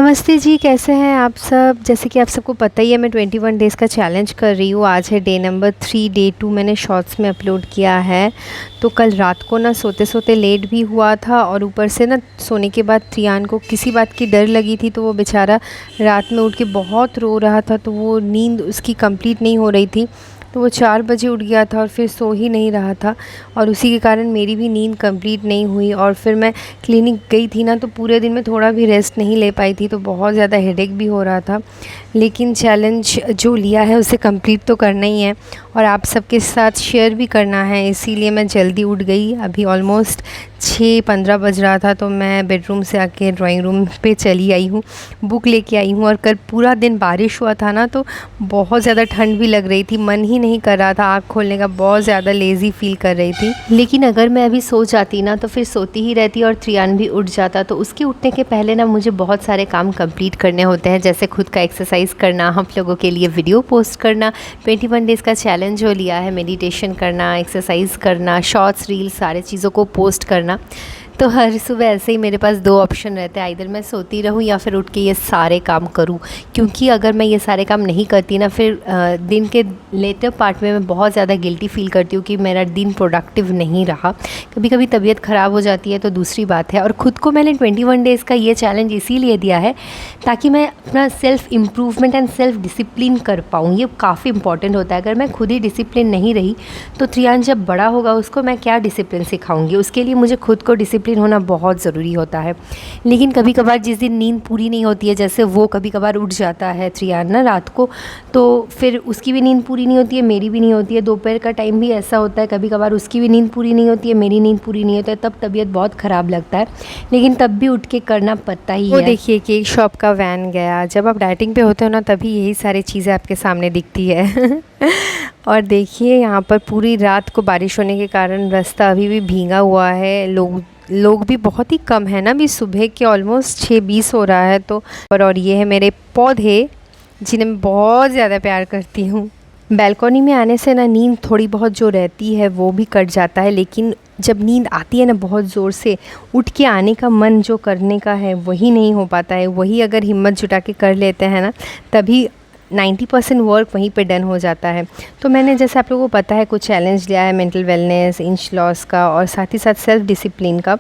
नमस्ते जी, कैसे हैं आप सब। जैसे कि आप सबको पता ही है, मैं 21 डेज़ का चैलेंज कर रही हूँ। आज है डे नंबर 3। डे 2 मैंने शॉर्ट्स में अपलोड किया है। तो कल रात को ना सोते सोते लेट भी हुआ था, और ऊपर से ना सोने के बाद त्रियान को किसी बात की डर लगी थी, तो वो बेचारा रात में उठ के बहुत रो रहा था। तो वो नींद उसकी कंप्लीट नहीं हो रही थी, तो वो 4 बजे उठ गया था और फिर सो ही नहीं रहा था, और उसी के कारण मेरी भी नींद कंप्लीट नहीं हुई। और फिर मैं क्लिनिक गई थी ना, तो पूरे दिन में थोड़ा भी रेस्ट नहीं ले पाई थी, तो बहुत ज़्यादा हेडेक भी हो रहा था। लेकिन चैलेंज जो लिया है उसे कंप्लीट तो करना ही है, और आप सबके साथ शेयर भी करना है, इसीलिए मैं जल्दी उठ गई। अभी ऑलमोस्ट 6:15 बज रहा था, तो मैं बेडरूम से आके ड्राइंग रूम पे चली आई हूँ, बुक लेके आई हूँ। और कल पूरा दिन बारिश हुआ था ना, तो बहुत ज़्यादा ठंड भी लग रही थी, मन ही नहीं कर रहा था आँख खोलने का, बहुत ज़्यादा लेज़ी फील कर रही थी। लेकिन अगर मैं अभी सो जाती ना, तो फिर सोती ही रहती और त्रियान भी उठ जाता। तो उसके उठने के पहले ना मुझे बहुत सारे काम कंप्लीट करने होते हैं, जैसे खुद का एक्सरसाइज करना, हम लोगों के लिए वीडियो पोस्ट करना, 21 डेज़ का चैलेंज जो लिया है, मेडिटेशन करना, एक्सरसाइज करना, शॉर्ट्स रील, सारे चीज़ों को पोस्ट करना। तो हर सुबह ऐसे ही मेरे पास 2 ऑप्शन रहते हैं, आइदर मैं सोती रहूं या फिर उठ के ये सारे काम करूं। क्योंकि अगर मैं ये सारे काम नहीं करती ना, फिर दिन के लेटर पार्ट में मैं बहुत ज़्यादा गिल्टी फील करती हूँ कि मेरा दिन प्रोडक्टिव नहीं रहा। कभी कभी तबीयत ख़राब हो जाती है, तो दूसरी बात है। और ख़ुद को मैंने 21 डेज़ का ये चैलेंज इसीलिए दिया है ताकि मैं अपना self improvement and self discipline कर पाऊँ। ये काफ़ी इंपॉर्टेंट होता है। अगर मैं खुद ही डिसिप्लिन नहीं रही, तो त्रियान जब बड़ा होगा उसको मैं क्या डिसिप्लिन सिखाऊंगी। उसके लिए मुझे खुद को डिसिप्लिन होना बहुत ज़रूरी होता है। लेकिन कभी कभार जिस दिन नींद पूरी नहीं होती है, जैसे वो कभी कभार उठ जाता है त्रियान ना रात को, तो फिर उसकी भी नींद पूरी नहीं होती है, मेरी भी नहीं होती है। दोपहर का टाइम भी ऐसा होता है, कभी कभार उसकी भी नींद पूरी नहीं होती है, मेरी नींद पूरी नहीं होती है, तब तबीयत बहुत ख़राब लगता है। लेकिन तब भी उठ के करना पड़ता ही है। वो देखिए केक शॉप का वैन गया। जब आप डाइटिंग पे होते हो ना, तभी यही सारी चीज़ें आपके सामने दिखती है। और देखिए यहाँ पर पूरी रात को बारिश होने के कारण रास्ता अभी भी भीगा हुआ है। लोग भी बहुत ही कम है ना, अभी सुबह के ऑलमोस्ट 6:20 हो रहा है। तो और ये है मेरे पौधे, जिन्हें मैं बहुत ज़्यादा प्यार करती हूँ। बैल्कनी में आने से ना नींद थोड़ी बहुत जो रहती है वो भी कट जाता है, लेकिन जब नींद आती है ना बहुत ज़ोर से, उठ के आने का मन जो करने का है वही नहीं हो पाता है। वही अगर हिम्मत जुटा के कर लेते हैं ना, तभी 90% वर्क वहीं पे डन हो जाता है। तो मैंने, जैसे आप लोगों को पता है, कुछ चैलेंज लिया है मेंटल वेलनेस, इंच लॉस का, और साथ ही साथ सेल्फ डिसिप्लिन का।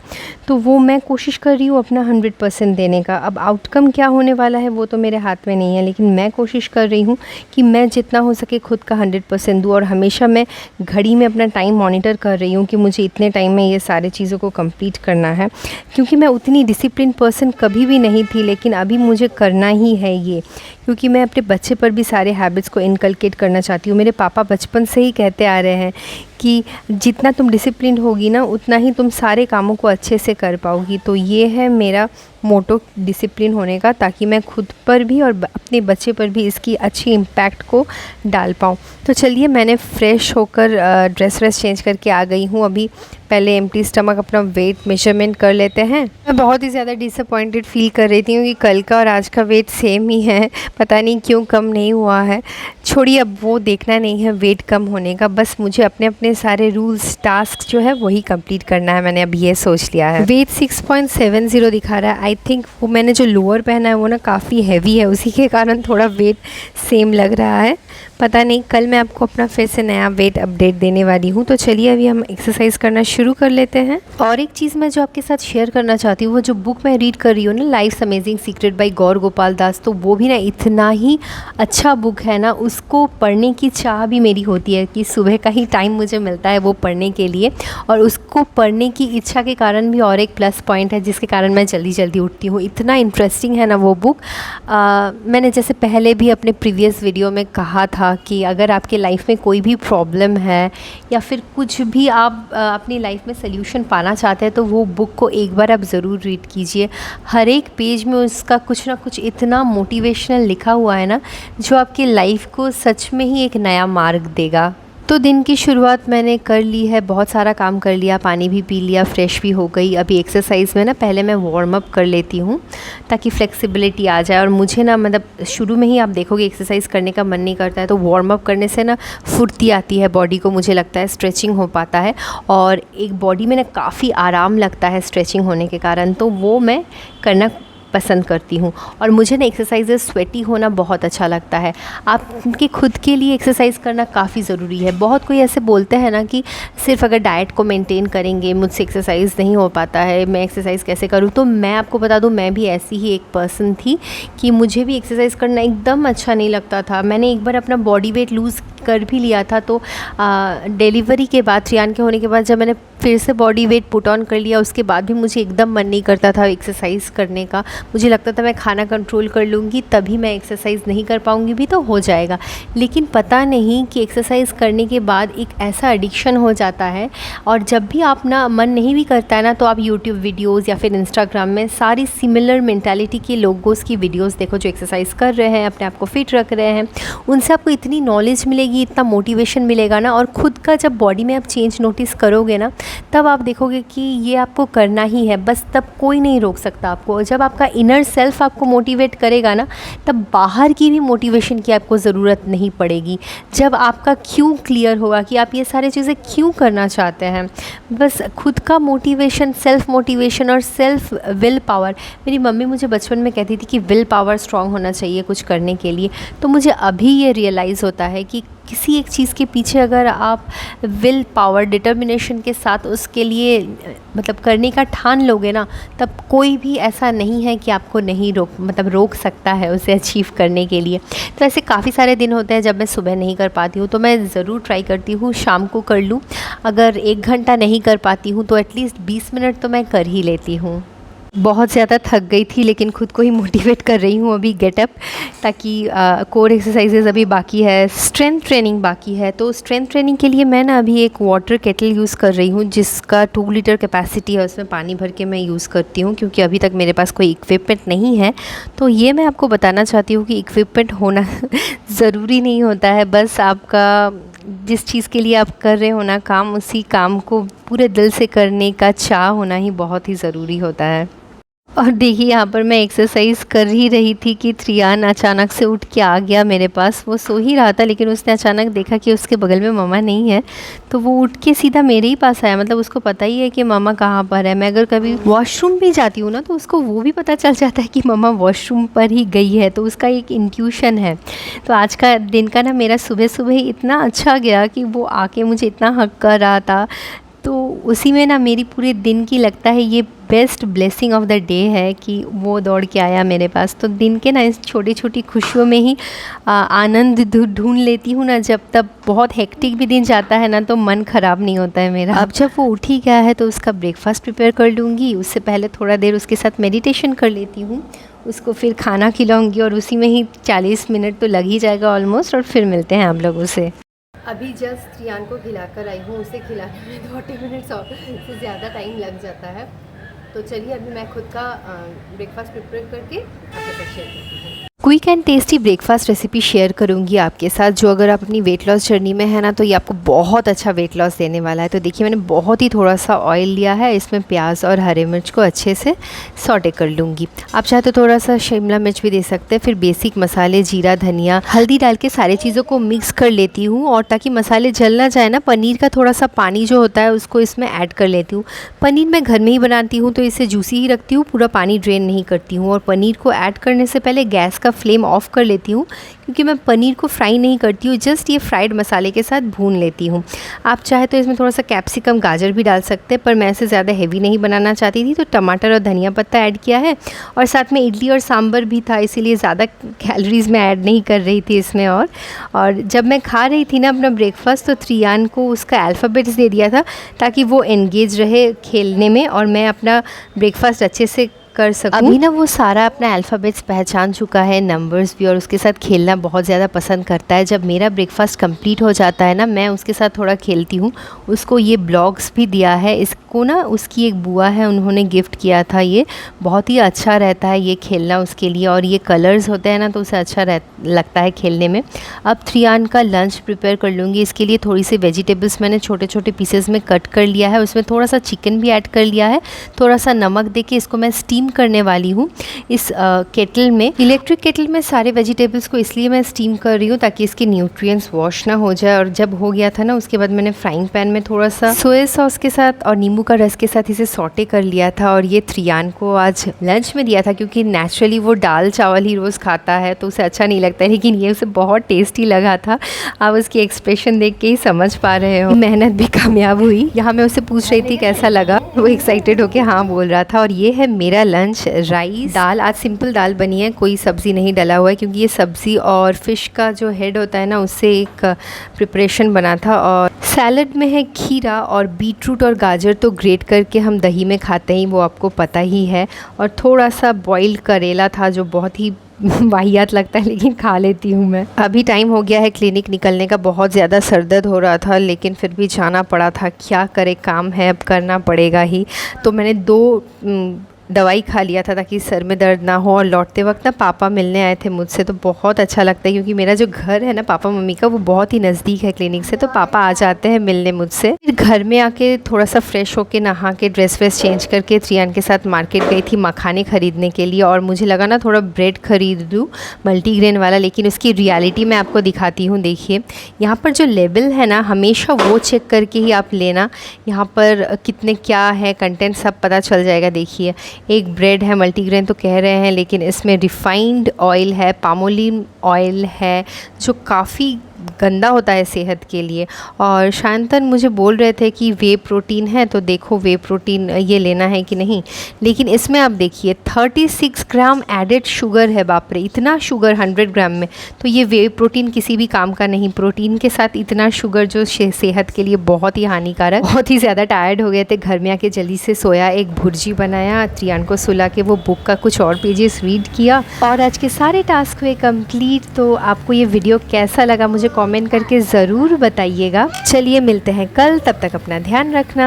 तो वो मैं कोशिश कर रही हूँ अपना 100% देने का। अब आउटकम क्या होने वाला है वो तो मेरे हाथ में नहीं है, लेकिन मैं कोशिश कर रही हूँ कि मैं जितना हो सके खुद का 100% दूँ। और हमेशा मैं घड़ी में अपना टाइम मॉनिटर कर रही हूँ कि मुझे इतने टाइम में ये सारे चीज़ों को कंप्लीट करना है। क्योंकि मैं उतनी डिसिप्लिन पर्सन कभी भी नहीं थी, लेकिन अभी मुझे करना ही है ये, क्योंकि मैं अपने बच्चे पर भी सारे हैबिट्स को इनकलकेट करना चाहती हूँ। मेरे पापा बचपन से ही कहते आ रहे हैं कि जितना तुम डिसिप्लिन होगी ना, उतना ही तुम सारे कामों को अच्छे से कर पाओगी। तो ये है मेरा मोटो डिसिप्लिन होने का, ताकि मैं खुद पर भी और अपने बच्चे पर भी इसकी अच्छी इम्पैक्ट को डाल पाऊँ। तो चलिए, मैंने फ़्रेश होकर ड्रेस व्रेस चेंज करके आ गई हूँ। अभी पहले एम्प्टी स्टमक अपना वेट मेजरमेंट कर लेते हैं। मैं बहुत ही ज़्यादा डिसअपॉइंटेड फील कर रही थी, क्योंकि कल का और आज का वेट सेम ही है। पता नहीं क्यों कम नहीं हुआ है। छोड़िए, अब वो देखना नहीं है वेट कम होने का, बस मुझे अपने अपने सारे रूल्स, टास्क जो है वही कंप्लीट करना है। मैंने अब ये सोच लिया है। वेट 6.70 दिखा रहा है। आई थिंक वो मैंने जो लोअर पहना है वो ना काफ़ी हैवी है, उसी के कारण थोड़ा वेट सेम लग रहा है। पता नहीं, कल मैं आपको अपना फिर से नया वेट अपडेट देने वाली हूँ। तो चलिए अभी हम एक्सरसाइज करना शुरू कर लेते हैं। और एक चीज़ मैं जो आपके साथ शेयर करना चाहती हूँ, वो जो बुक मैं रीड कर रही हूँ ना, लाइफ्स अमेजिंग सीक्रेट बाय गौर गोपाल दास, तो वो भी ना इतना ही अच्छा बुक है ना, उसको पढ़ने की चाह भी मेरी होती है कि सुबह का ही टाइम मुझे मिलता है वो पढ़ने के लिए। और उसको पढ़ने की इच्छा के कारण भी और एक प्लस पॉइंट है, जिसके कारण मैं जल्दी जल्दी उठती हूँ। इतना इंटरेस्टिंग है ना वो बुक। मैंने जैसे पहले भी अपने प्रीवियस वीडियो में कहा था कि अगर आपके लाइफ में कोई भी प्रॉब्लम है, या फिर कुछ भी आप अपनी लाइफ में सल्यूशन पाना चाहते हैं, तो वो बुक को एक बार आप ज़रूर रीड कीजिए। हर एक पेज में उसका कुछ ना कुछ इतना मोटिवेशनल लिखा हुआ है ना, जो आपकी लाइफ को सच में ही एक नया मार्ग देगा। तो दिन की शुरुआत मैंने कर ली है, बहुत सारा काम कर लिया, पानी भी पी लिया, फ्रेश भी हो गई। अभी एक्सरसाइज में ना पहले मैं वार्म अप कर लेती हूँ, ताकि फ्लेक्सिबिलिटी आ जाए। और मुझे ना, मतलब शुरू में ही आप देखोगे एक्सरसाइज करने का मन नहीं करता है, तो वार्म अप करने से ना फुर्ती आती है बॉडी को, मुझे लगता है स्ट्रेचिंग हो पाता है, और एक बॉडी में ना काफ़ी आराम लगता है स्ट्रेचिंग होने के कारण। तो वो मैं करना पसंद करती हूँ। और मुझे ना एक्सरसाइजेज स्वेटी होना बहुत अच्छा लगता है। आपके खुद के लिए एक्सरसाइज करना काफ़ी ज़रूरी है। बहुत कोई ऐसे बोलते हैं ना कि सिर्फ अगर डाइट को मेंटेन करेंगे मुझसे एक्सरसाइज नहीं हो पाता है, मैं एक्सरसाइज कैसे करूँ। तो मैं आपको बता दूँ, मैं भी ऐसी ही एक पर्सन थी कि मुझे भी एक्सरसाइज करना एकदम अच्छा नहीं लगता था। मैंने एक बार अपना बॉडी वेट लूज़ कर भी लिया था, तो डिलीवरी के बाद, त्रियान के होने के बाद जब मैंने फिर से बॉडी वेट पुट ऑन कर लिया, उसके बाद भी मुझे एकदम मन नहीं करता था एक्सरसाइज करने का। मुझे लगता था मैं खाना कंट्रोल कर लूँगी तभी मैं एक्सरसाइज नहीं कर पाऊँगी भी तो हो जाएगा। लेकिन पता नहीं कि एक्सरसाइज करने के बाद एक ऐसा एडिक्शन हो जाता है, और जब भी आप ना मन नहीं भी करता है ना, तो आप यूट्यूब वीडियोज़ या फिर इंस्टाग्राम में सारी सिमिलर मेंटालिटी के लोगों की वीडियोज़ देखो जो एक्सरसाइज कर रहे हैं, अपने आप को फिट रख रहे हैं। उनसे आपको इतनी नॉलेज मिलेगी, इतना मोटिवेशन मिलेगा ना। और ख़ुद का जब बॉडी में आप चेंज नोटिस करोगे ना, तब आप देखोगे कि ये आपको करना ही है, बस तब कोई नहीं रोक सकता आपको। जब आपका इनर सेल्फ आपको मोटिवेट करेगा ना, तब बाहर की भी मोटिवेशन की आपको ज़रूरत नहीं पड़ेगी। जब आपका क्यों क्लियर होगा कि आप ये सारी चीज़ें क्यों करना चाहते हैं, बस खुद का मोटिवेशन, सेल्फ मोटिवेशन और सेल्फ विल पावर। मेरी मम्मी मुझे बचपन में कहती थी कि विल पावर स्ट्रॉन्ग होना चाहिए कुछ करने के लिए। तो मुझे अभी ये रियलाइज़ होता है कि किसी एक चीज़ के पीछे अगर आप विल पावर, डिटर्मिनेशन के साथ उसके लिए मतलब करने का ठान लोगे ना, तब कोई भी ऐसा नहीं है कि आपको नहीं रोक सकता है उसे अचीव करने के लिए। तो ऐसे काफ़ी सारे दिन होते हैं जब मैं सुबह नहीं कर पाती हूँ, तो मैं ज़रूर ट्राई करती हूँ शाम को कर लूँ। अगर 1 घंटा नहीं कर पाती हूँ तो एटलीस्ट 20 मिनट तो मैं कर ही लेती हूँ। बहुत ज़्यादा थक गई थी, लेकिन खुद को ही मोटिवेट कर रही हूँ अभी गेट अप, ताकि कोर एक्सरसाइजेज अभी बाकी है, स्ट्रेंथ ट्रेनिंग बाकी है। तो स्ट्रेंथ ट्रेनिंग के लिए मैं ना अभी एक वाटर केटल यूज़ कर रही हूँ जिसका 2 लीटर कैपेसिटी है, उसमें पानी भर के मैं यूज़ करती हूँ, क्योंकि अभी तक मेरे पास कोई इक्विपमेंट नहीं है। तो ये मैं आपको बताना चाहती हूँ कि इक्विपमेंट होना ज़रूरी नहीं होता है, बस आपका जिस चीज़ के लिए आप कर रहे हो ना काम, उसी काम को पूरे दिल से करने का चाह होना ही बहुत ही ज़रूरी होता है। और देखिए यहाँ पर मैं एक्सरसाइज कर ही रही थी कि त्रियान अचानक से उठ के आ गया मेरे पास। वो सो ही रहा था, लेकिन उसने अचानक देखा कि उसके बगल में मम्मा नहीं है, तो वो उठ के सीधा मेरे ही पास आया। मतलब उसको पता ही है कि मम्मा कहाँ पर है। मैं अगर कभी वॉशरूम भी जाती हूँ ना, तो उसको वो भी पता चल जाता है कि मम्मा वॉशरूम पर ही गई है, तो उसका एक इंट्यूशन है। तो आज का दिन का ना मेरा सुबह सुबह ही इतना अच्छा गया कि वो आके मुझे इतना हक कर रहा था। तो उसी में ना मेरी पूरे दिन की लगता है ये best blessing of the day है कि वो दौड़ के आया मेरे पास। तो दिन के ना इस छोटी छोटी खुशियों में ही आनंद ढूंढ लेती हूँ ना। जब तब बहुत हेक्टिक भी दिन जाता है ना, तो मन ख़राब नहीं होता है मेरा। अब जब वो उठ ही गया है तो उसका ब्रेकफास्ट प्रिपेयर कर लूँगी। उससे पहले थोड़ा देर उसके साथ मेडिटेशन कर लेती हूँ, उसको फिर खाना खिलाऊँगी, और उसी में ही 40 मिनट तो लग ही जाएगा ऑलमोस्ट। और फिर मिलते हैं आप लोगों से। अभी जस्ट त्रियान को खिलाकर आई हूँ। उसे खिलाने में 40 मिनट से ज़्यादा टाइम लग जाता है। तो चलिए अभी मैं खुद का ब्रेकफास्ट प्रिपेयर करके आपके साथ शेयर करती हूँ। Quick and tasty breakfast recipe share करूँगी आपके साथ, जो अगर आप अपनी वेट लॉस जर्नी में है ना, तो ये आपको बहुत अच्छा वेट लॉस देने वाला है। तो देखिए मैंने बहुत ही थोड़ा सा ऑयल लिया है, इसमें प्याज और हरे मिर्च को अच्छे से सॉटे कर लूँगी। आप चाहे तो थोड़ा सा शिमला मिर्च भी दे सकते हैं। फिर बेसिक मसाले, जीरा, धनिया, हल्दी डाल के सारी चीज़ों को मिक्स कर लेती हूँ। और ताकि मसाले जल ना जाए ना, पनीर का थोड़ा सा पानी जो होता है उसको इसमें ऐड कर लेती हूँ। पनीर मैं घर में ही बनाती हूँ, तो इसे जूसी ही रखती हूँ, पूरा पानी ड्रेन नहीं करती हूँ। और पनीर को ऐड करने से पहले गैस का फ्लेम ऑफ कर लेती हूँ, क्योंकि मैं पनीर को फ्राई नहीं करती हूँ, जस्ट ये फ्राइड मसाले के साथ भून लेती हूँ। आप चाहे तो इसमें थोड़ा सा कैप्सिकम, गाजर भी डाल सकते हैं, पर मैं इसे ज़्यादा हेवी नहीं बनाना चाहती थी, तो टमाटर और धनिया पत्ता ऐड किया है। और साथ में इडली और सांभर भी था, इसीलिए ज़्यादा कैलोरीज़ मैं ऐड नहीं कर रही थी इसमें। और जब मैं खा रही थी ना अपना ब्रेकफास्ट, तो त्रियान को उसका अल्फ़ाबेट्स दे दिया था, ताकि वो एंगेज रहे खेलने में और मैं अपना ब्रेकफास्ट अच्छे से कर सकूं। अभी ना वो सारा अपना अल्फ़ाबेट्स पहचान चुका है, नंबर्स भी, और उसके साथ खेलना बहुत ज़्यादा पसंद करता है। जब मेरा ब्रेकफास्ट कंप्लीट हो जाता है ना, मैं उसके साथ थोड़ा खेलती हूँ। उसको ये ब्लॉग्स भी दिया है, इसको ना उसकी एक बुआ है, उन्होंने गिफ्ट किया था। ये बहुत ही अच्छा रहता है ये खेलना उसके लिए, और ये कलर्स होते हैं ना, तो उसे अच्छा लगता है खेलने में। अब त्रियान का लंच प्रिपेयर कर लूँगी। इसके लिए थोड़ी सी वेजिटेबल्स मैंने छोटे छोटे पीसेस में कट कर लिया है, उसमें थोड़ा सा चिकन भी ऐड कर लिया है। थोड़ा सा नमक दे के इसको मैं स्टीम स्टीम करने वाली हूँ इस केटल में। इलेक्ट्रिक केटल में सारे वेजिटेबल्स को इसलिए मैं स्टीम कर रही हूँ ताकि इसके न्यूट्रिएंट्स वॉश ना हो जाए। और जब हो गया था ना, उसके बाद मैंने फ्राइंग पैन में थोड़ा सा सोया सॉस के साथ और नींबू का रस के साथ इसे सॉटे कर लिया था। और ये त्रियान को आज लंच में दिया था, क्योंकि नेचुरली वो दाल चावल ही रोज़ खाता है तो उसे अच्छा नहीं लगता है, लेकिन ये उसे बहुत टेस्टी लगा था। आप उसकी एक्सप्रेशन देख के ही समझ पा रहे हो, मेहनत भी कामयाब हुई। यहाँ मैं उससे पूछ रही थी कैसा लगा, वो एक्साइटेड होके हाँ बोल रहा था। और ये है मेरा लंच, राइस दाल। आज सिंपल दाल बनी है, कोई सब्ज़ी नहीं डला हुआ है, क्योंकि ये सब्ज़ी और फिश का जो हेड होता है ना, उससे एक प्रिपरेशन बना था। और सैलड में है खीरा और बीटरूट और गाजर, तो ग्रेट करके हम दही में खाते हैं, वो आपको पता ही है। और थोड़ा सा बॉइल्ड करेला था जो बहुत ही वाहियात लगता है, लेकिन खा लेती हूँ मैं। अभी टाइम हो गया है क्लिनिक निकलने का, बहुत ज़्यादा सर दर्द हो रहा था, लेकिन फिर भी जाना पड़ा था। क्या करे, काम है, अब करना पड़ेगा ही। तो मैंने 2 दवाई खा लिया था ताकि सर में दर्द ना हो। और लौटते वक्त ना पापा मिलने आए थे मुझसे, तो बहुत अच्छा लगता है, क्योंकि मेरा जो घर है ना पापा मम्मी का, वो बहुत ही नज़दीक है क्लिनिक से, तो पापा आ जाते हैं मिलने मुझसे। फिर घर में आके थोड़ा सा फ्रेश होके नहा के ड्रेस व्रेस चेंज करके त्रियान के साथ मार्केट गई थी मखाने ख़रीदने के लिए। और मुझे लगा ना थोड़ा ब्रेड ख़रीद दूँ मल्टीग्रेन वाला, लेकिन उसकी रियलिटी मैं आपको दिखाती हूँ। देखिए यहाँ पर जो लेबल है ना, हमेशा वो चेक करके ही आप लेना, यहाँ पर कितने क्या है कंटेंट सब पता चल जाएगा। देखिए एक ब्रेड है मल्टीग्रेन तो कह रहे हैं, लेकिन इसमें रिफाइंड ऑयल है, पामोलिन ऑयल है, जो काफ़ी गंदा होता है सेहत के लिए। और शांतन मुझे बोल रहे थे कि वे प्रोटीन है, तो देखो वे प्रोटीन ये लेना है कि नहीं। लेकिन इसमें आप देखिए 36 ग्राम एडेड शुगर है, बाप रे, इतना शुगर 100 ग्राम में। तो ये वे प्रोटीन किसी भी काम का नहीं, प्रोटीन के साथ इतना शुगर जो सेहत के लिए बहुत ही हानिकारक। बहुत ही ज़्यादा टायर्ड हो गए थे, घर में आके जल्दी से सोया, एक भुर्जी बनाया, त्रियान को सुला के वो बुक का कुछ और पेजेस रीड किया, और आज के सारे टास्क हुए कंप्लीट। तो आपको ये वीडियो कैसा लगा मुझे कमेंट करके ज़रूर बताइएगा। चलिए मिलते हैं कल, तब तक अपना ध्यान रखना।